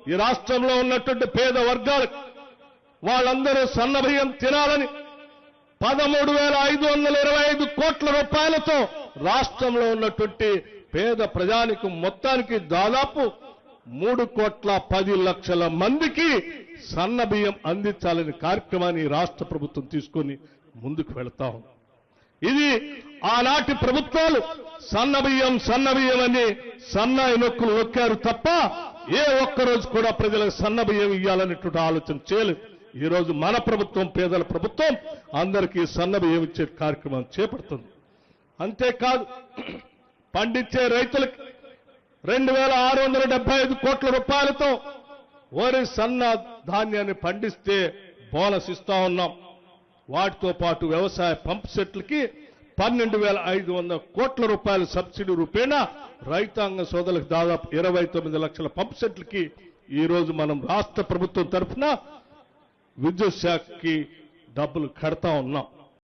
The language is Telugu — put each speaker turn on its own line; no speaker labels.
ఈ రాష్ట్రంలో ఉన్నటువంటి పేద వర్గాలకు వాళ్ళందరూ సన్నబియ్యం తినాలని 13,525 కోట్ల రూపాయలతో రాష్ట్రంలో ఉన్నటువంటి పేద ప్రజానికం మొత్తానికి దాదాపు 3,10,00,000 మందికి సన్నబియ్యం అందించాలని కార్యక్రమాన్ని రాష్ట్ర ప్రభుత్వం తీసుకొని ముందుకు వెళ్తాం. ఇది ఆనాటి ప్రభుత్వాలు సన్నబియ్యం అని సన్నాయి నొక్కులు నొక్కారు తప్ప ఏ ఒక్కరోజు కూడా ప్రజలకు సన్నబియ్యం ఇవ్వాలనేటువంటి ఆలోచన చేయలేదు. ఈ రోజు మన ప్రభుత్వం, పేదల ప్రభుత్వం అందరికీ సన్నబియ్యం ఇచ్చే కార్యక్రమం చేపడుతుంది. అంతేకాదు పండించే రైతులకి 2,675 కోట్ల రూపాయలతో వరి సన్న ధాన్యాన్ని పండిస్తే బోనస్ ఇస్తా ఉన్నాం. వాటితో పాటు వ్యవసాయ పంప్ సెట్లకి 12,500 కోట్ల రూపాయల సబ్సిడీ రూపేణా రైతాంగ సోదరులకు దాదాపు 29 లక్షల పంప్ సెట్లకి ఈ రోజు మనం రాష్ట్ర ప్రభుత్వం తరఫున విద్యుత్ శాఖకి డబ్బులు కడతా ఉన్నాం.